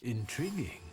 Intriguing.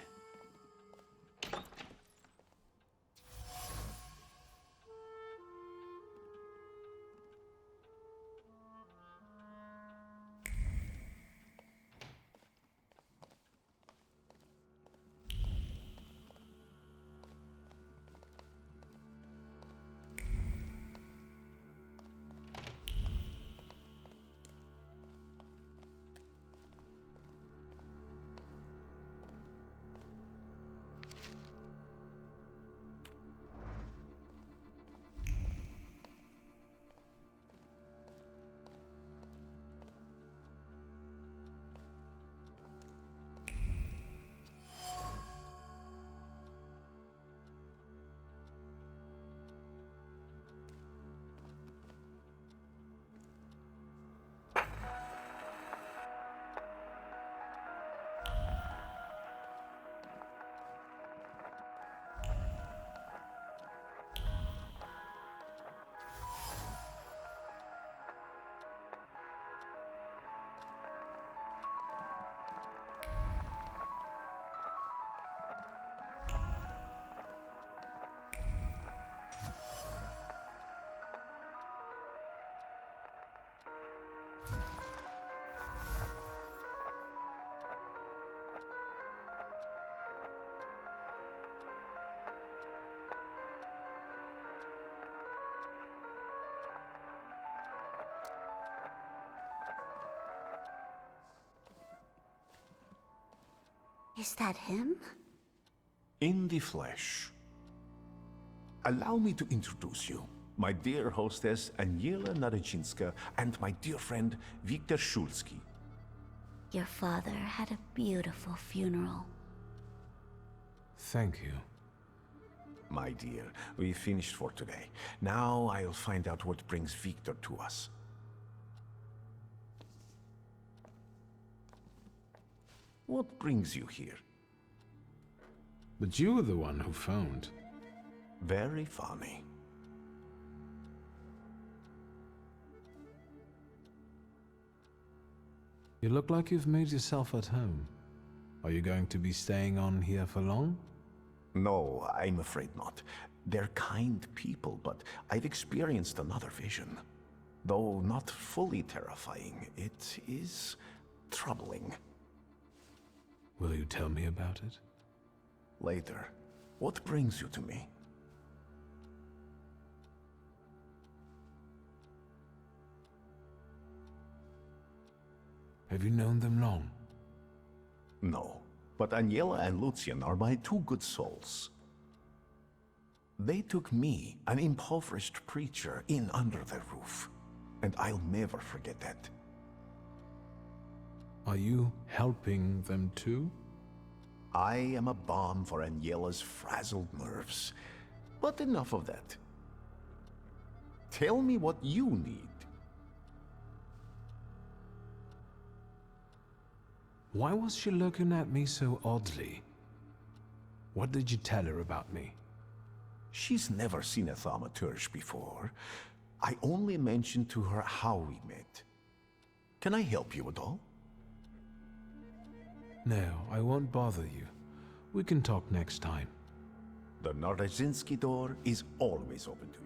Is that him? In the flesh. Allow me to introduce you. My dear hostess Aniela Naradzinska and my dear friend Viktor Shulsky. Your father had a beautiful funeral. Thank you. My dear, we finished for today. Now I'll find out what brings Viktor to us. What brings you here? But you were the one who phoned. Very funny. You look like you've made yourself at home. Are you going to be staying on here for long? No, I'm afraid not. They're kind people, but I've experienced another vision. Though not fully terrifying, it is troubling. Will you tell me about it? Later. What brings you to me? Have you known them long? No, but Aniela and Lucian are my two good souls. They took me, an impoverished preacher, in under their roof, and I'll never forget that. Are you helping them too? I am a balm for Aniela's frazzled nerves, but enough of that. Tell me what you need. Why was she looking at me so oddly? What did you tell her about me? She's never seen a Thaumaturge before. I only mentioned to her how we met. Can I help you at all? No, I won't bother you. We can talk next time. The Naradzinski door is always open to you.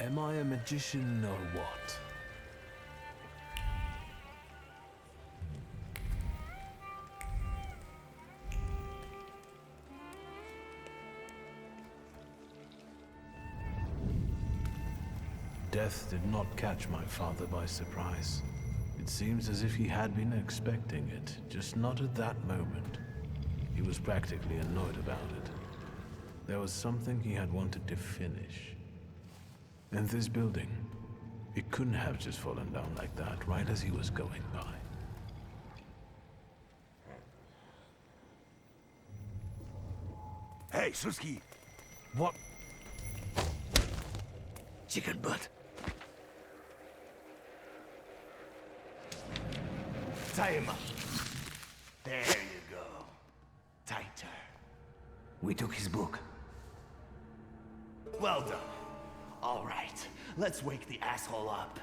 Am I a magician or what? Death did not catch my father by surprise. It seems as if he had been expecting it, just not at that moment. He was practically annoyed about it. There was something he had wanted to finish. And this building, it couldn't have just fallen down like that, right as he was going by. Hey, Suski! What? Chicken butt. Tie him up. There you go. Tighter. We took his book. Well done. All right, let's wake the asshole up.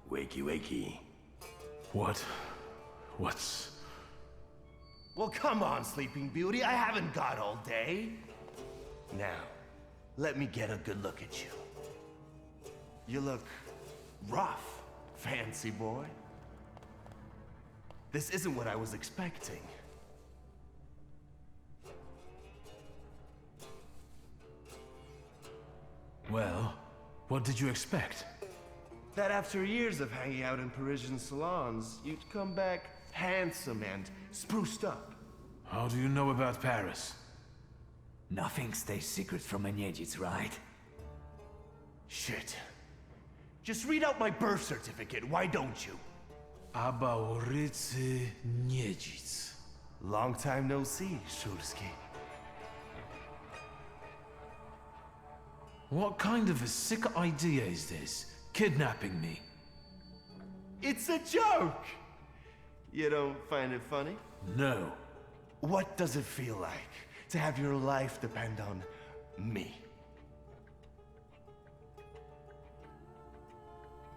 Wakey, wakey. What's... Well, come on, Sleeping Beauty. I haven't got all day. Now, let me get a good look at you. You look rough, fancy boy. This isn't what I was expecting. Well, what did you expect? That after years of hanging out in Parisian salons, you'd come back handsome and spruced up. How do you know about Paris? Nothing stays secret from a Niedzic, right? Shit. Just read out my birth certificate, why don't you? Abaorycy Niedzic. Long time no see, Szulski. What kind of a sick idea is this? Kidnapping me? It's a joke! You don't find it funny? No. What does it feel like to have your life depend on me?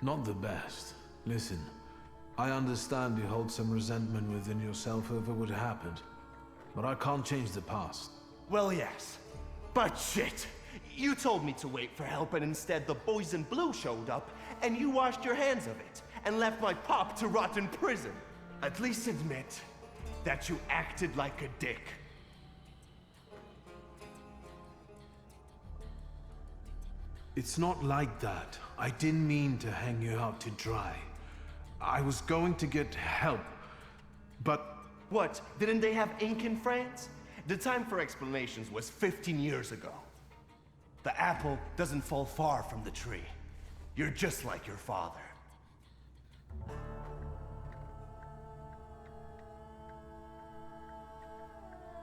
Not the best. Listen, I understand you hold some resentment within yourself over what happened, but I can't change the past. Well, yes. But shit! You told me to wait for help and instead the boys in blue showed up and you washed your hands of it and left my pop to rot in prison. At least admit that you acted like a dick. It's not like that. I didn't mean to hang you out to dry. I was going to get help, but... What, didn't they have ink in France? The time for explanations was 15 years ago. The apple doesn't fall far from the tree. You're just like your father.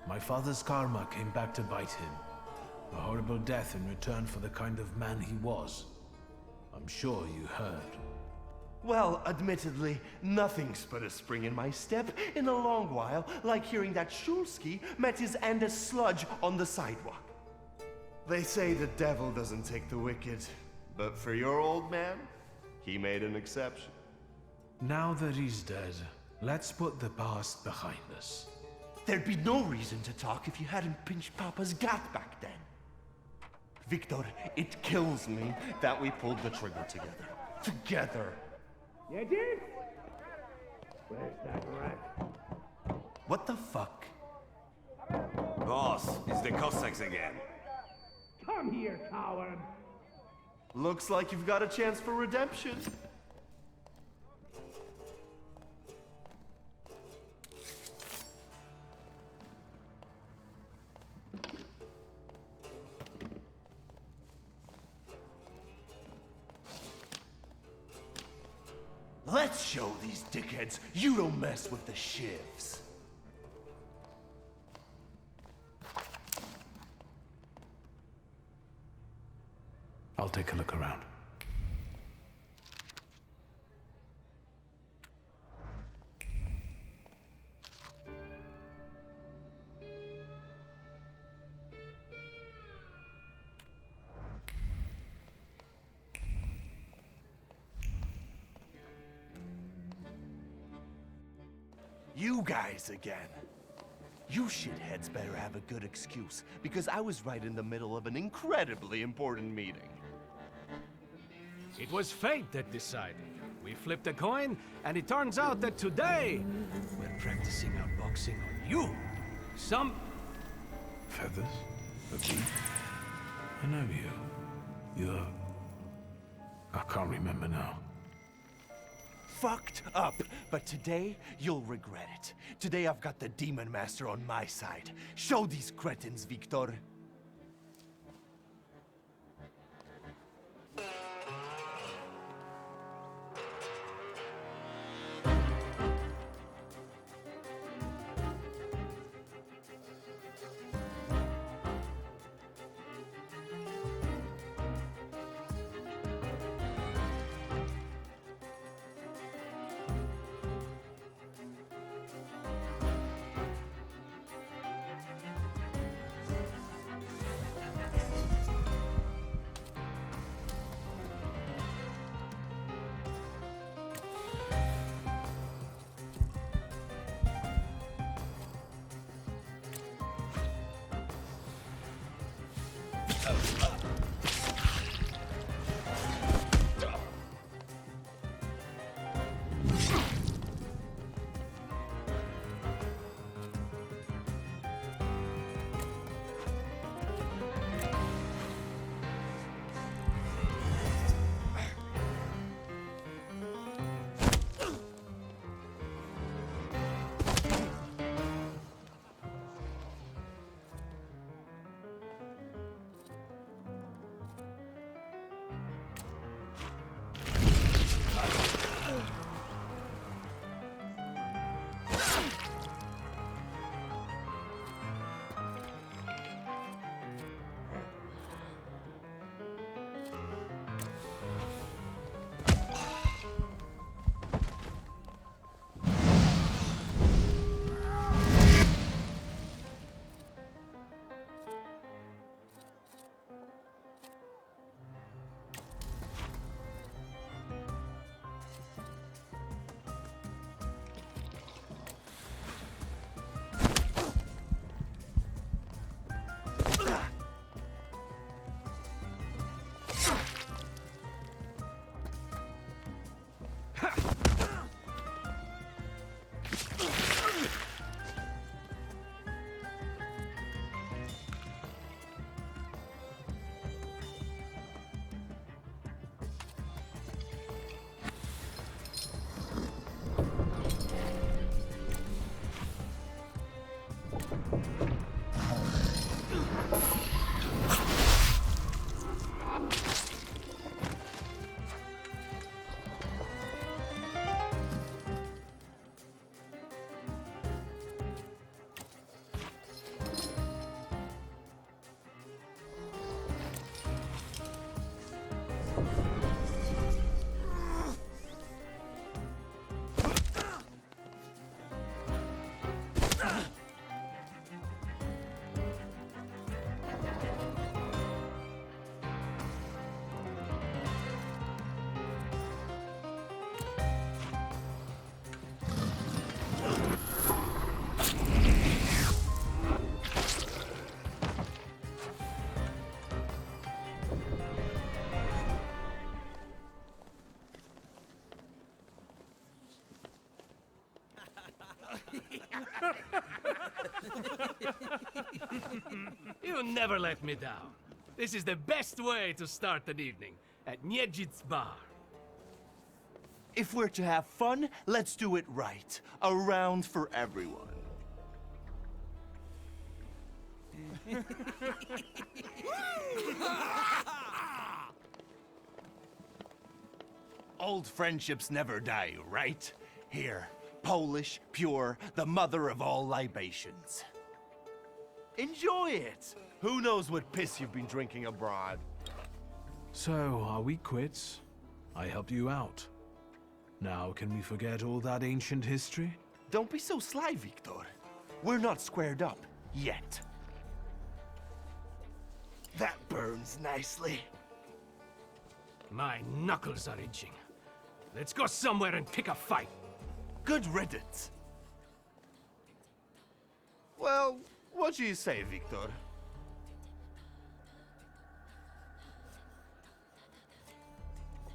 My father's karma came back to bite him. A horrible death in return for the kind of man he was. I'm sure you heard. Well, admittedly, nothing's put a spring in my step in a long while, like hearing that Szulski met his Andes sludge on the sidewalk. They say the devil doesn't take the wicked, but for your old man, he made an exception. Now that he's dead, let's put the past behind us. There'd be no reason to talk if you hadn't pinched Papa's gut back then. Victor, it kills me that we pulled the trigger together. Together. You did? Where's that rat? What the fuck? Boss, it's the Cossacks again. Come here, coward! Looks like you've got a chance for redemption. Let's show these dickheads you don't mess with the shivs. I'll take a look around. You guys again. You shitheads better have a good excuse, because I was right in the middle of an incredibly important meeting. It was fate that decided. We flipped a coin, and it turns out that today, we're practicing outboxing on you. Some... Feathers? A bee? I know you. You're... I can't remember now. Fucked up, but today you'll regret it. Today I've got the Demon Master on my side. Show these cretins, Victor. You never let me down. This is the best way to start an evening, at Niedzic's bar. If we're to have fun, let's do it right. A round for everyone. Old friendships never die, right? Here, Polish, pure, the mother of all libations. Enjoy it! Who knows what piss you've been drinking abroad? So, are we quits? I helped you out. Now, can we forget all that ancient history? Don't be so sly, Victor. We're not squared up, yet. That burns nicely. My knuckles are itching. Let's go somewhere and pick a fight. Good riddance. Well, what do you say, Victor?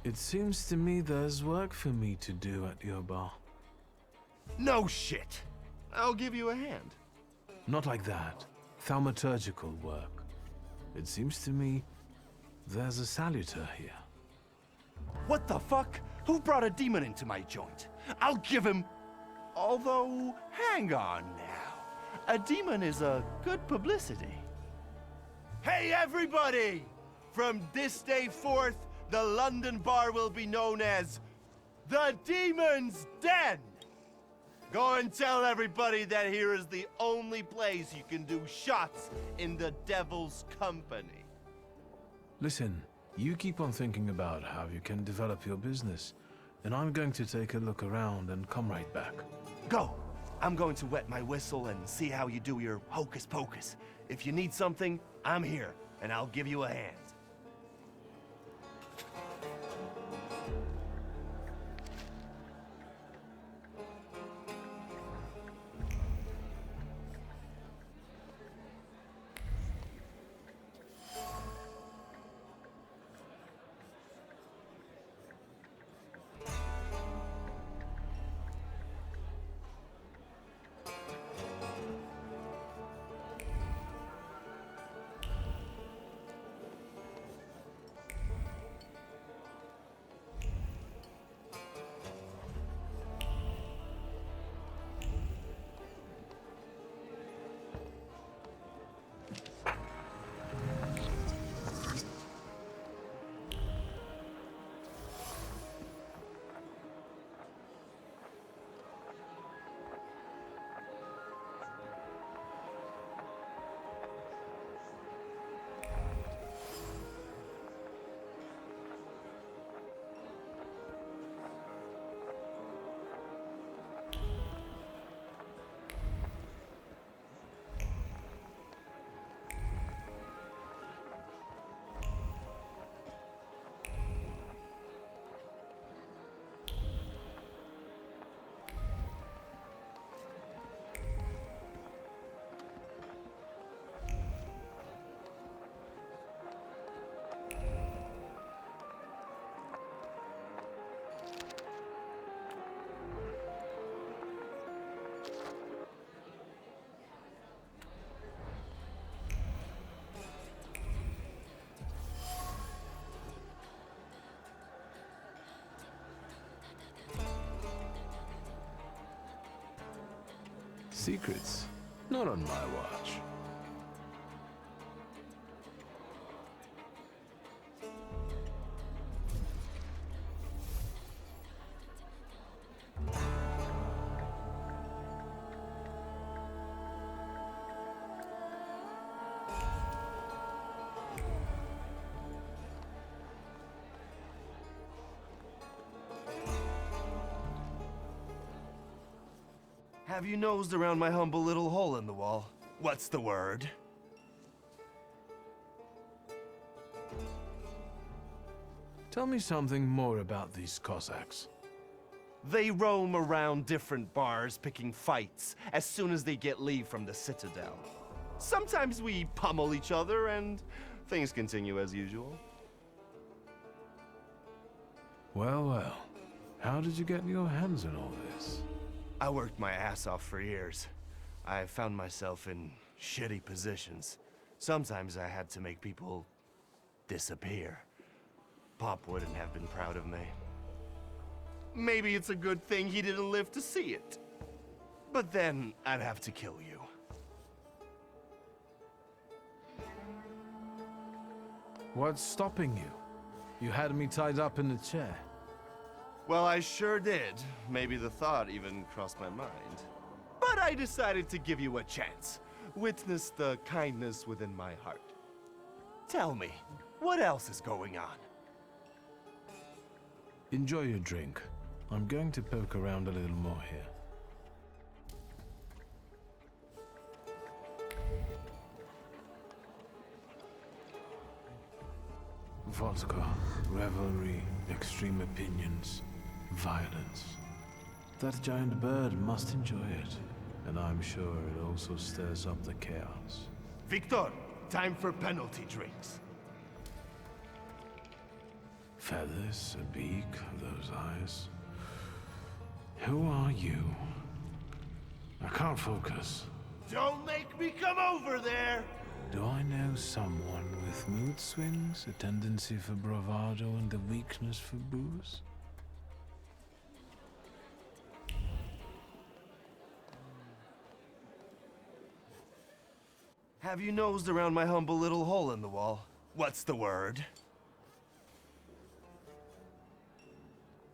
It seems to me there's work for me to do at your bar. No shit! I'll give you a hand. Not like that. Thaumaturgical work. It seems to me there's a salutor here. What the fuck? Who brought a demon into my joint? I'll give him... Although, hang on now. A demon is a good publicity. Hey everybody! From this day forth, the London bar will be known as the Demon's Den! Go and tell everybody that here is the only place you can do shots in the devil's company. Listen, you keep on thinking about how you can develop your business, and I'm going to take a look around and come right back. Go! I'm going to wet my whistle and see how you do your hocus pocus. If you need something, I'm here, and I'll give you a hand. Secrets? Not on my watch. Have you nosed around my humble little hole in the wall? What's the word? Tell me something more about these Cossacks. They roam around different bars picking fights as soon as they get leave from the Citadel. Sometimes we pummel each other and things continue as usual. Well, well. How did you get your hands on all this? I worked my ass off for years. I found myself in shitty positions. Sometimes I had to make people disappear. Pop wouldn't have been proud of me. Maybe it's a good thing he didn't live to see it. But then I'd have to kill you. What's stopping you? You had me tied up in a chair. Well, I sure did. Maybe the thought even crossed my mind. But I decided to give you a chance. Witness the kindness within my heart. Tell me, what else is going on? Enjoy your drink. I'm going to poke around a little more here. Vodka, revelry, extreme opinions, violence. That giant bird must enjoy it. And I'm sure it also stirs up the chaos. Victor, time for penalty drinks. Feathers, a beak, those eyes. Who are you? I can't focus. Don't make me come over there! Do I know someone with mood swings, a tendency for bravado, and a weakness for booze? Have you nosed around my humble little hole in the wall? What's the word?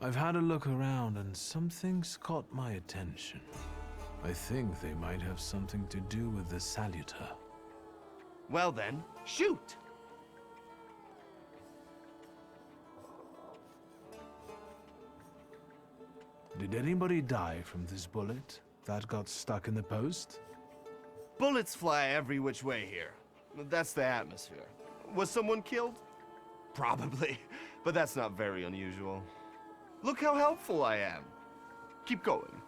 I've had a look around and something's caught my attention. I think they might have something to do with the Salutor. Well then, shoot! Did anybody die from this bullet that got stuck in the post? Bullets fly every which way here. That's the atmosphere. Was someone killed? Probably, but that's not very unusual. Look how helpful I am. Keep going.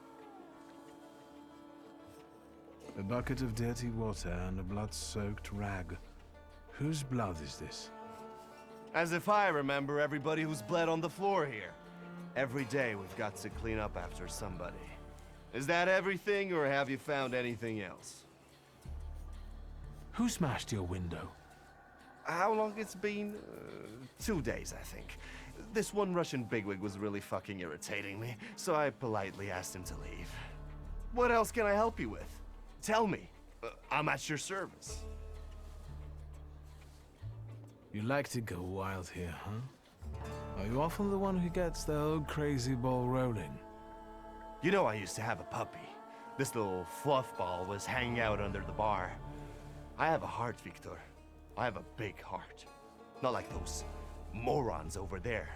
A bucket of dirty water and a blood-soaked rag. Whose blood is this? As if I remember everybody who's bled on the floor here. Every day we've got to clean up after somebody. Is that everything, or have you found anything else? Who smashed your window? How long it's been? 2 days, I think. This one Russian bigwig was really fucking irritating me, so I politely asked him to leave. What else can I help you with? Tell me. I'm at your service. You like to go wild here, huh? Are you often the one who gets the whole crazy ball rolling? You know I used to have a puppy. This little fluff ball was hanging out under the bar. I have a heart, Victor. I have a big heart. Not like those morons over there.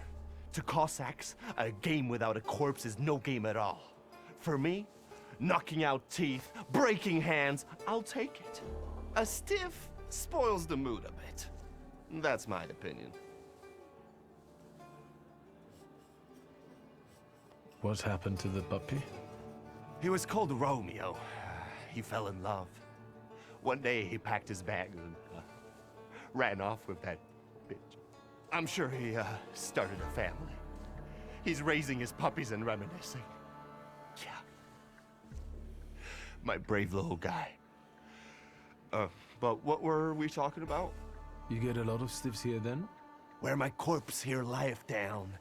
To Cossacks, a game without a corpse is no game at all. For me, knocking out teeth, breaking hands, I'll take it. A stiff spoils the mood a bit. That's my opinion. What happened to the puppy? He was called Romeo. He fell in love. One day he packed his bag and ran off with that bitch. I'm sure he started a family. He's raising his puppies and reminiscing. Yeah. My brave little guy. But what were we talking about? You get a lot of stiffs here then? Where my corpse here lieth down.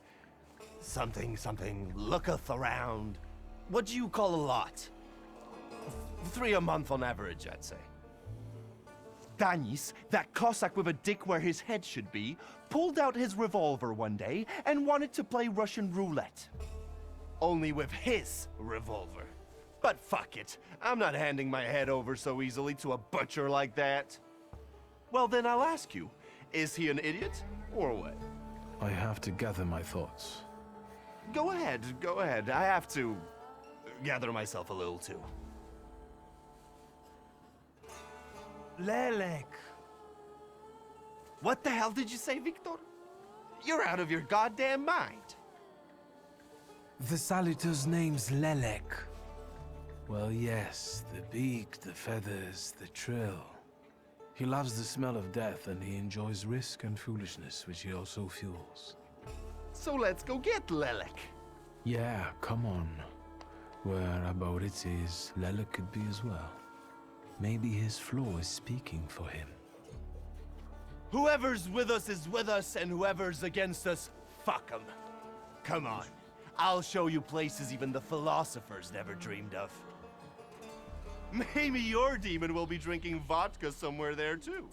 Something looketh around. What do you call a lot? 3 a month on average, I'd say. Danis, that Cossack with a dick where his head should be, pulled out his revolver one day and wanted to play Russian roulette. Only with his revolver. But fuck it, I'm not handing my head over so easily to a butcher like that. Well then I'll ask you, is he an idiot, or what? I have to gather my thoughts. Go ahead. I have to gather myself a little too. Lelek. What the hell did you say, Victor? You're out of your goddamn mind. The Salutor's name's Lelek. Well, yes, the beak, the feathers, the trill. He loves the smell of death and he enjoys risk and foolishness, which he also fuels. So let's go get Lelek. Yeah, come on. Where about it is, Lelek could be as well. Maybe his flaw is speaking for him. Whoever's with us is with us, and whoever's against us, fuck 'em. Come on. I'll show you places even the philosophers never dreamed of. Maybe your demon will be drinking vodka somewhere there, too.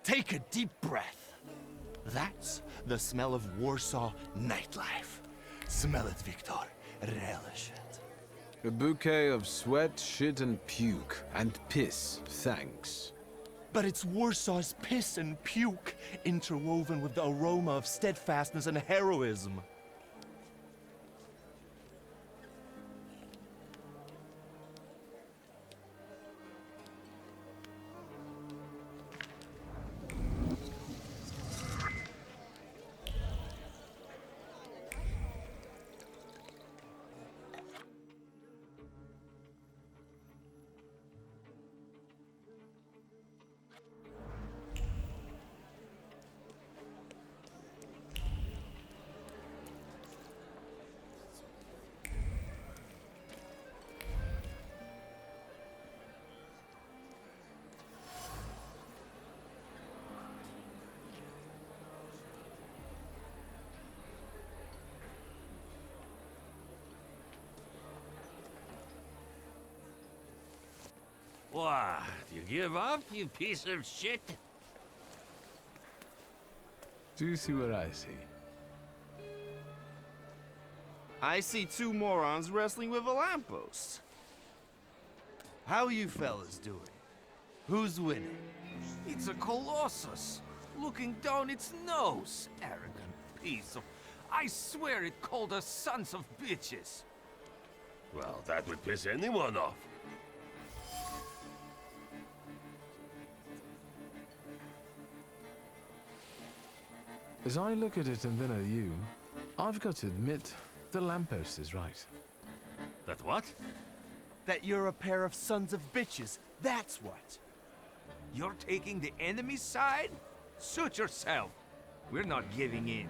Take a deep breath. That's the smell of Warsaw nightlife. Smell it, Victor. Relish it. A bouquet of sweat, shit, and puke. And piss, thanks. but it's Warsaw's piss and puke, interwoven with the aroma of steadfastness and heroism. What? You give up, you piece of shit? Do you see what I see? I see two morons wrestling with a lamppost. How you fellas doing? Who's winning? It's a colossus, looking down its nose. Arrogant piece of... I swear it called us sons of bitches. Well, that would piss anyone off. As I look at it and then at you, I've got to admit, the lamppost is right. That what? That you're a pair of sons of bitches, that's what. You're taking the enemy's side? Suit yourself. We're not giving in.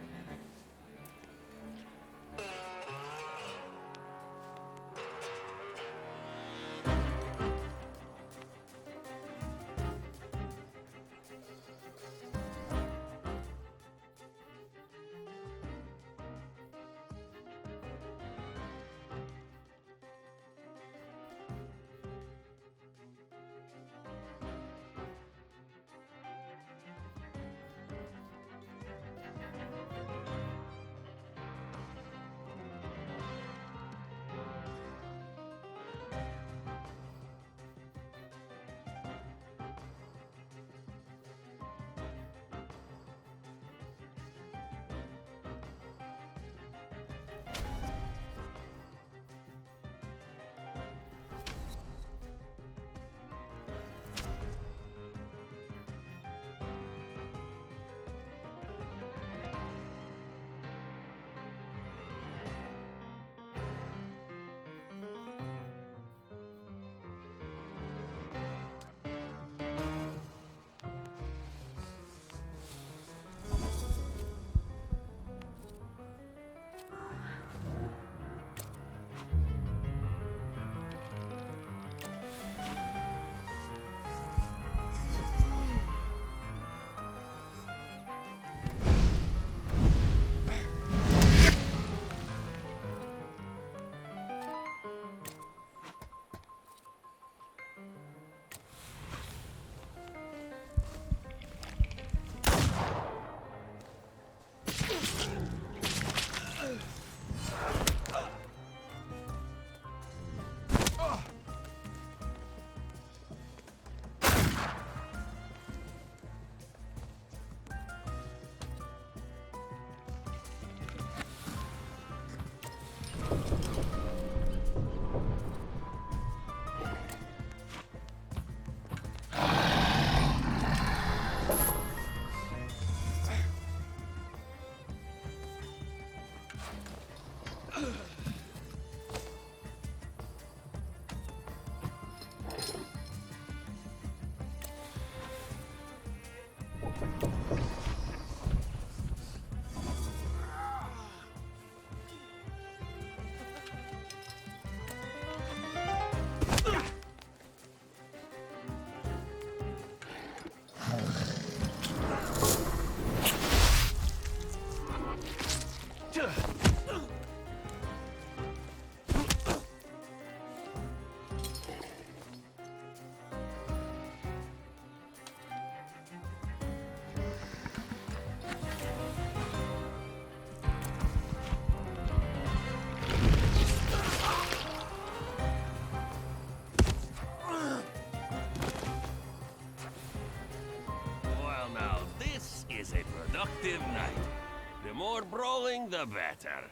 more brawling, the better.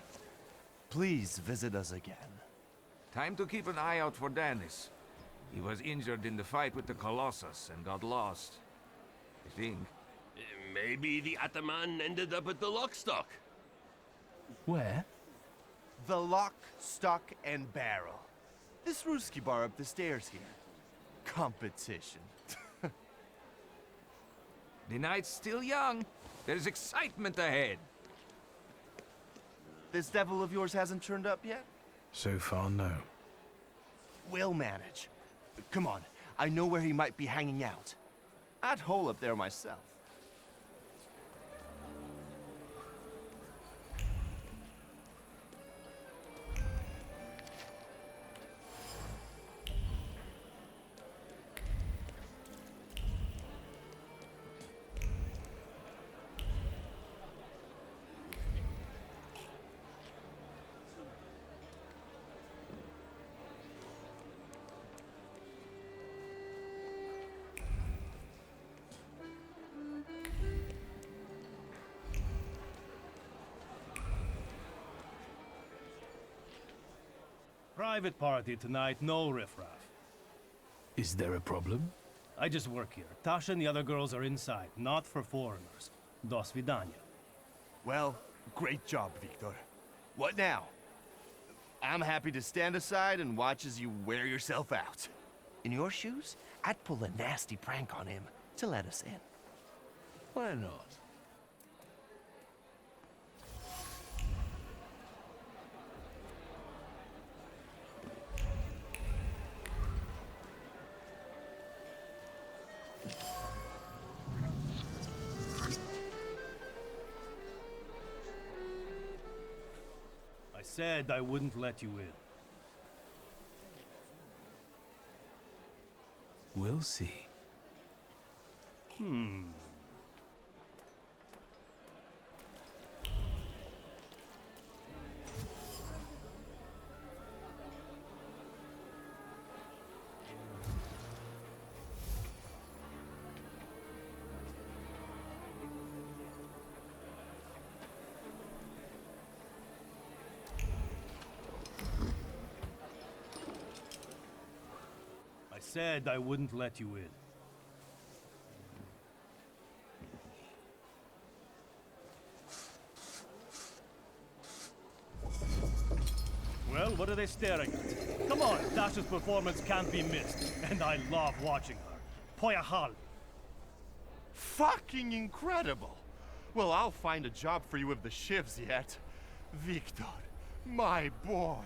Please visit us again. Time to keep an eye out for Dennis. He was injured in the fight with the Colossus and got lost. I think. Maybe the Ataman ended up at the Lockstock. Where? The Lock, Stock, and Barrel. This Ruski bar up the stairs here. Competition. The night's still young. There's excitement ahead. This devil of yours hasn't turned up yet? So far, no. We'll manage. Come on, I know where he might be hanging out. I'd hole up there myself. Private party tonight, no riffraff. Is there a problem? I just work here. Tasha and the other girls are inside, not for foreigners. Dos vidania. Well, great job, Victor. What now? I'm happy to stand aside and watch as you wear yourself out. In your shoes, I'd pull a nasty prank on him to let us in. Why not? I said I wouldn't let you in. We'll see. I said I wouldn't let you in. Well, what are they staring at? Come on, Dasha's performance can't be missed, and I love watching her. Poyahal. Fucking incredible! Well, I'll find a job for you with the shivs yet. Victor, my boy.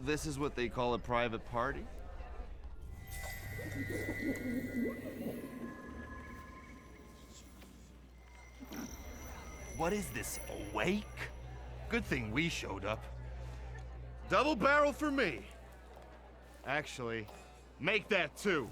This is what they call a private party? What is this, a wake? Good thing we showed up. Double barrel for me. Actually, make that two.